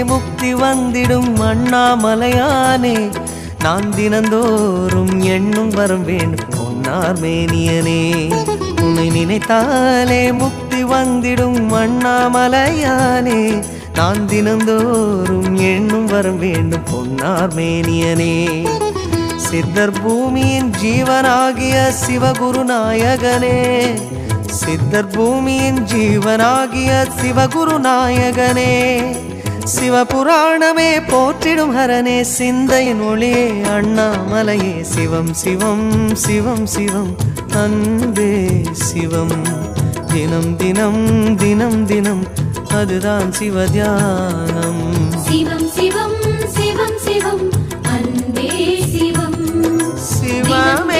முக்தி வந்திடும் அண்ணாமலையானே நான் தினந்தோறும் எண்ணும் வரம் வேண்டும் பொன்னார் மேனியனே உன்னை நினைத்தாலே முக்தி வந்திடும் அண்ணாமலையானே நான் தினந்தோறும் எண்ணும் வரம் வேண்டும் பொன்னார் மேனியனே சித்தர் பூமியின் ஜீவனாகிய சிவகுருநாயகனே சித்தர் பூமியின் ஜீவனாகிய சிவகுருநாயகனே சிவபுராணமே போற்றிடும் ஹரனே சிந்தையின் ஒளியே அண்ணாமலையே சிவம் சிவம் சிவம் சிவம் அன்பே சிவம் தினம் தினம் தினம் தினம் அதுதான் சிவத்தியானம் சிவம் சிவம் சிவம் சிவம் அன்பே சிவம் சிவமே